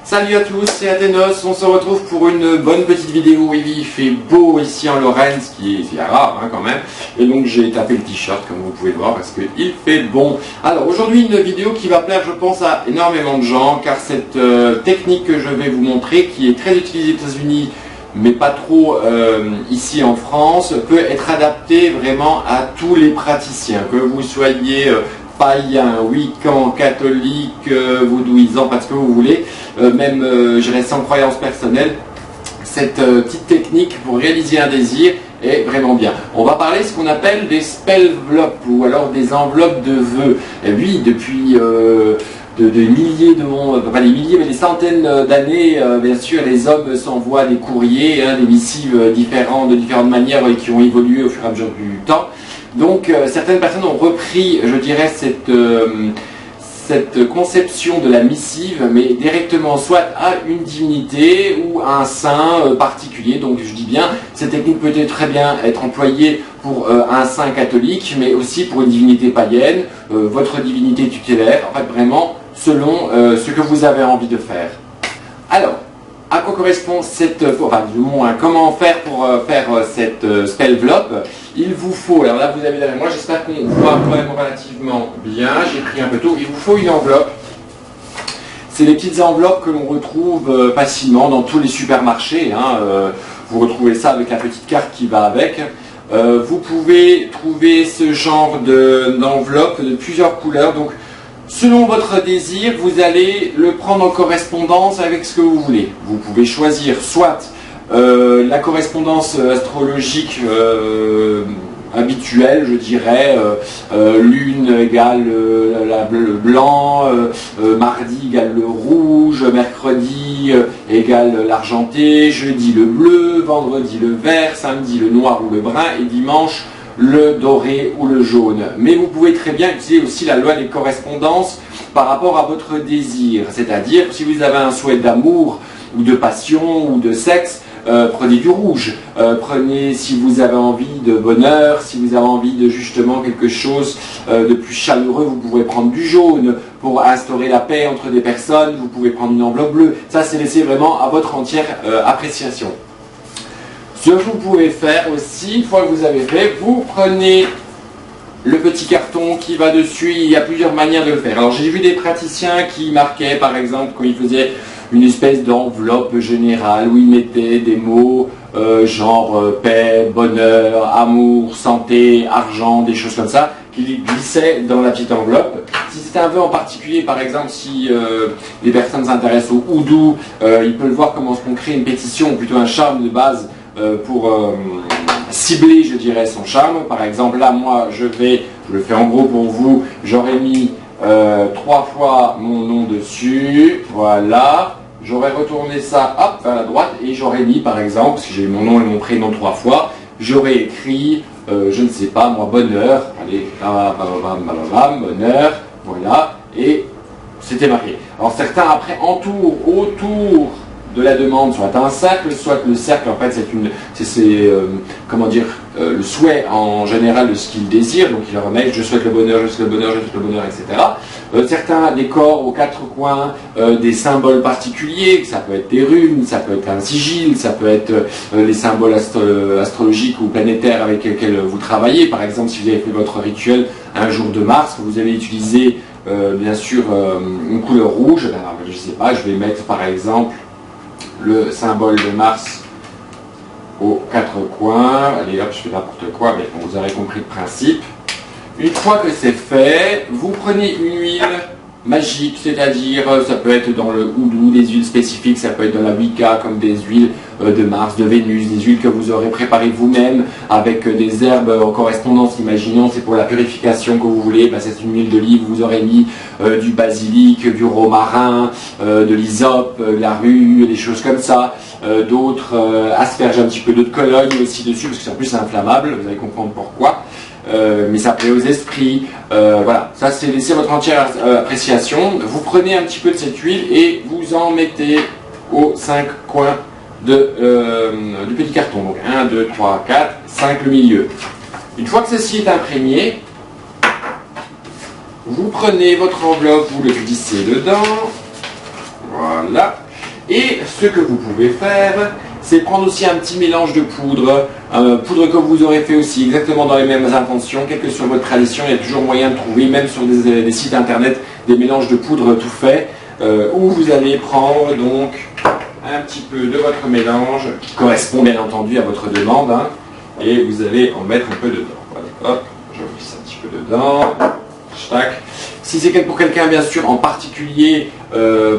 Salut à tous, c'est Athénos, on se retrouve pour une bonne petite vidéo. Il fait beau ici en Lorraine, ce qui est rare quand même. Et donc j'ai tapé le t-shirt comme vous pouvez le voir parce qu'il fait bon. Alors aujourd'hui une vidéo qui va plaire je pense à énormément de gens, car cette technique que je vais vous montrer, qui est très utilisée aux États-Unis mais pas trop ici en France, peut être adaptée vraiment à tous les praticiens, que vous soyez païen, wiccan, catholique, vaudouisant, pas ce que vous voulez, même je dirais sans croyance personnelle. Cette petite technique pour réaliser un désir est vraiment bien. On va parler de ce qu'on appelle des spellvlops ou alors des enveloppes de vœux. Et oui, depuis des milliers pas des milliers, mais des centaines d'années, bien sûr, les hommes s'envoient des courriers, des missives différents, de différentes manières et qui ont évolué au fur et à mesure du temps. Donc certaines personnes ont repris, je dirais, cette conception de la missive, mais directement soit à une divinité ou à un saint particulier. Donc je dis bien, cette technique peut très bien être employée pour un saint catholique, mais aussi pour une divinité païenne, votre divinité tutélaire, en fait vraiment selon ce que vous avez envie de faire. Alors, à quoi correspond cette, du moins, comment faire pour faire cette spellvlop? Il vous faut, alors là vous avez derrière moi, j'espère qu'on voit quand même relativement bien, j'ai pris un peu tôt, il vous faut une enveloppe. C'est les petites enveloppes que l'on retrouve facilement dans tous les supermarchés, vous retrouvez ça avec la petite carte qui va avec. Vous pouvez trouver ce genre d'enveloppe de plusieurs couleurs, donc selon votre désir, vous allez le prendre en correspondance avec ce que vous voulez. Vous pouvez choisir soit la correspondance astrologique habituelle, je dirais, lune égale le blanc, mardi égale le rouge, mercredi égale l'argenté, jeudi le bleu, vendredi le vert, samedi le noir ou le brun et dimanche le doré ou le jaune. Mais vous pouvez très bien utiliser aussi la loi des correspondances par rapport à votre désir. C'est-à-dire, si vous avez un souhait d'amour ou de passion ou de sexe, prenez du rouge. Prenez, si vous avez envie de bonheur, si vous avez envie de justement quelque chose de plus chaleureux, vous pouvez prendre du jaune. Pour instaurer la paix entre des personnes, vous pouvez prendre une enveloppe bleue. Ça, c'est laissé vraiment à votre entière appréciation. Ce que vous pouvez faire aussi, une fois que vous avez fait, vous prenez le petit carton qui va dessus, il y a plusieurs manières de le faire. Alors j'ai vu des praticiens qui marquaient par exemple quand ils faisaient une espèce d'enveloppe générale où ils mettaient des mots genre paix, bonheur, amour, santé, argent, des choses comme ça, qu'ils glissaient dans la petite enveloppe. Si c'est un vœu en particulier, par exemple, si les personnes s'intéressent au houdou, ils peuvent voir comment on crée une pétition, ou plutôt un charme de base, pour cibler, je dirais, son charme. Par exemple, là, moi, je le fais en gros pour vous, j'aurais mis 3 fois mon nom dessus, voilà, j'aurais retourné ça, hop, vers la droite, et j'aurais mis, par exemple, parce que j'ai mon nom et mon prénom 3 fois, j'aurais écrit, je ne sais pas, moi, bonheur, allez, bonheur, voilà, et c'était marqué. Alors certains, après, entourent autour de la demande, soit un cercle, soit le cercle, en fait, c'est le souhait en général de ce qu'il désire, donc il remet je souhaite le bonheur, je souhaite le bonheur, je souhaite le bonheur, etc. Certains décorent aux 4 coins des symboles particuliers, ça peut être des runes, ça peut être un sigil, ça peut être les symboles astrologiques ou planétaires avec lesquels vous travaillez. Par exemple, si vous avez fait votre rituel un jour de Mars, vous avez utilisé bien sûr une couleur rouge, alors, je ne sais pas, je vais mettre par exemple le symbole de Mars aux 4 coins. Allez hop, je fais n'importe quoi, mais bon, vous aurez compris le principe. Une fois que c'est fait, vous prenez une huile magique, c'est-à-dire ça peut être dans le houdou des huiles spécifiques, ça peut être dans la Wicca comme des huiles de Mars, de Vénus, des huiles que vous aurez préparées vous-même avec des herbes en correspondance. Imaginons c'est pour la purification que vous voulez, c'est une huile d'olive, vous aurez mis du basilic, du romarin, de l'hysope, de la rue, des choses comme ça. D'autres asperges un petit peu d'eau de Cologne aussi dessus parce que c'est en plus inflammable, vous allez comprendre pourquoi. Mais ça plaît aux esprits, voilà, ça c'est laissé votre entière appréciation. Vous prenez un petit peu de cette huile et vous en mettez aux 5 coins du petit carton, donc 1, 2, 3, 4, 5 le milieu. Une fois que ceci est imprégné, vous prenez votre enveloppe, vous le glissez dedans, voilà, Et ce que vous pouvez faire, c'est prendre aussi un petit mélange de poudre, poudre que vous aurez fait aussi exactement dans les mêmes intentions, quelle que soit votre tradition, il y a toujours moyen de trouver, même sur des sites internet, des mélanges de poudre tout faits, où vous allez prendre donc un petit peu de votre mélange, qui correspond bien entendu à votre demande, hein, et vous allez en mettre un peu dedans. Voilà, hop, je glisse un petit peu dedans, tac. Si c'est pour quelqu'un bien sûr en particulier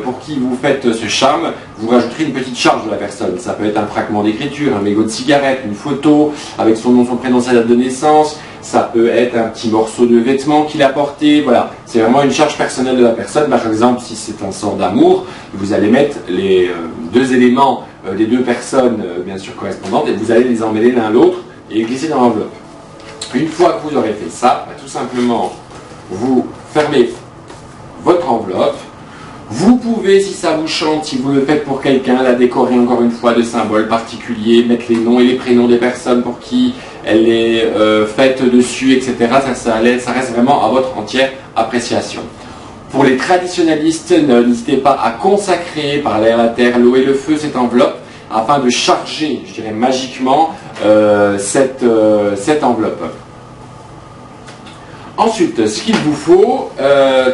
pour qui vous faites ce charme, vous rajouterez une petite charge de la personne. Ça peut être un fragment d'écriture, un mégot de cigarette, une photo avec son nom, son prénom, sa date de naissance. Ça peut être un petit morceau de vêtement qu'il a porté. Voilà, c'est vraiment une charge personnelle de la personne. Par exemple, si c'est un sort d'amour, vous allez mettre les deux éléments des deux personnes bien sûr correspondantes et vous allez les emmêler l'un l'autre et glisser dans l'enveloppe. Une fois que vous aurez fait ça, tout simplement, vous fermez votre enveloppe. Vous pouvez, si ça vous chante, si vous le faites pour quelqu'un, la décorer encore une fois de symboles particuliers, mettre les noms et les prénoms des personnes pour qui elle est faite dessus, etc. Ça reste vraiment à votre entière appréciation. Pour les traditionalistes, n'hésitez pas à consacrer par l'air, la terre, l'eau et le feu cette enveloppe afin de charger, je dirais magiquement, cette enveloppe. Ensuite, ce qu'il vous faut,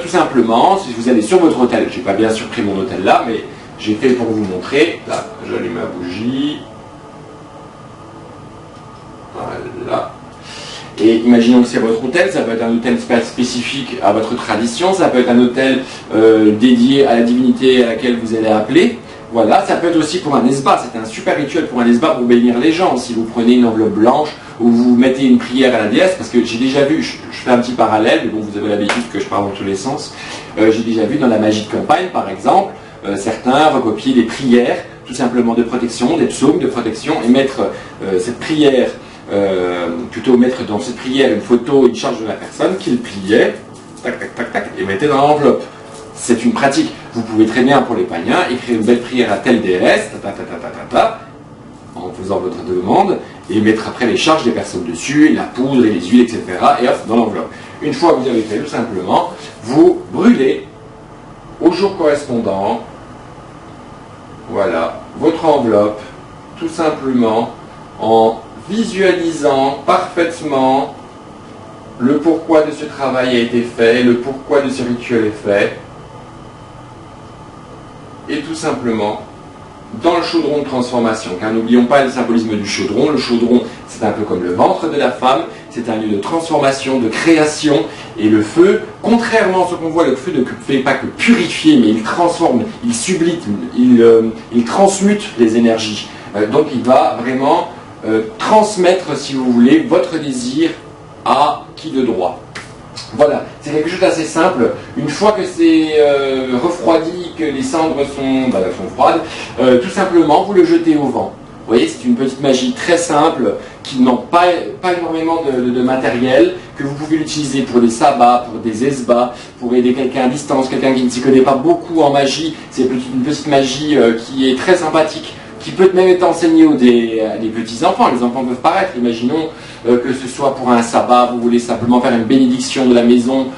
tout simplement, si vous allez sur votre hôtel, je n'ai pas bien sûr pris mon hôtel là, mais j'ai fait pour vous montrer. Là, j'allume ma bougie. Voilà. Et imaginons que c'est votre hôtel, ça peut être un hôtel spécifique à votre tradition, ça peut être un hôtel dédié à la divinité à laquelle vous allez appeler. Voilà, ça peut être aussi pour un esba, c'est un super rituel pour un esba pour bénir les gens. Si vous prenez une enveloppe blanche ou vous mettez une prière à la déesse, parce que j'ai déjà vu, je fais un petit parallèle, mais bon, vous avez l'habitude que je parle dans tous les sens, j'ai déjà vu dans la magie de campagne par exemple, certains recopier des prières, tout simplement de protection, des psaumes de protection, et mettre cette prière, plutôt mettre dans cette prière une photo, une charge de la personne qu'il pliait, tac, tac, tac, tac, et mettez dans l'enveloppe. C'est une pratique. Vous pouvez très bien, pour les païens, écrire une belle prière à telle déesse, en faisant votre demande, et mettre après les charges des personnes dessus, la poudre et les huiles, etc. et hop, dans l'enveloppe. Une fois que vous avez fait, tout simplement, vous brûlez au jour correspondant, voilà, votre enveloppe, tout simplement, en visualisant parfaitement le pourquoi de ce travail a été fait, le pourquoi de ce rituel est fait, et tout simplement dans le chaudron de transformation, car n'oublions pas le symbolisme du chaudron. Le chaudron, c'est un peu comme le ventre de la femme, c'est un lieu de transformation, de création, et le feu, contrairement à ce qu'on voit, le feu ne fait pas que purifier, mais il transforme, il sublime, il transmute les énergies. Donc il va vraiment transmettre, si vous voulez, votre désir à qui de droit. Voilà, c'est quelque chose d'assez simple. Une fois que c'est refroidi, que les cendres sont froides, tout simplement, vous le jetez au vent. Vous voyez, c'est une petite magie très simple, qui ne demande pas énormément de matériel, que vous pouvez l'utiliser pour des sabbats, pour des esbats, pour aider quelqu'un à distance, quelqu'un qui ne s'y connaît pas beaucoup en magie. C'est une petite magie qui est très sympathique, qui peut même être enseignée à des petits-enfants. Les enfants peuvent paraître, imaginons que ce soit pour un sabbat, vous voulez simplement faire une bénédiction de la maison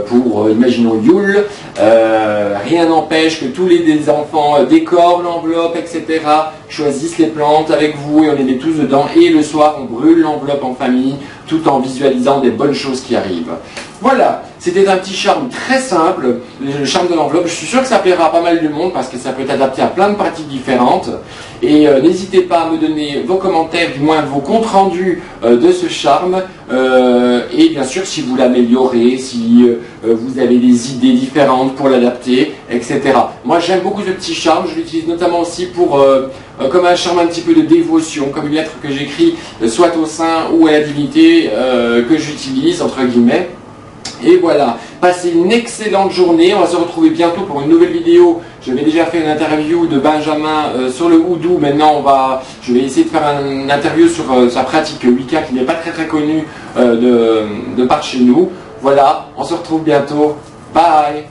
pour, imaginons, Yule, rien n'empêche que tous les enfants décorent l'enveloppe, etc., choisissent les plantes avec vous et on les met tous dedans, et le soir on brûle l'enveloppe en famille, tout en visualisant des bonnes choses qui arrivent. Voilà, c'était un petit charme très simple, le charme de l'enveloppe. Je suis sûr que ça plaira à pas mal de monde parce que ça peut être adapté à plein de pratiques différentes. Et n'hésitez pas à me donner vos commentaires, du moins vos comptes rendus de ce charme. Et bien sûr, si vous l'améliorez, si vous avez des idées différentes pour l'adapter, etc. Moi, j'aime beaucoup ce petit charme. Je l'utilise notamment aussi pour comme un charme un petit peu de dévotion, comme une lettre que j'écris soit au saint ou à la divinité que j'utilise, entre guillemets. Et voilà, passez une excellente journée, on va se retrouver bientôt pour une nouvelle vidéo. J'avais déjà fait une interview de Benjamin sur le houdou, maintenant je vais essayer de faire une interview sur sa pratique Wicca qui n'est pas très connue de par chez nous. Voilà, on se retrouve bientôt, bye.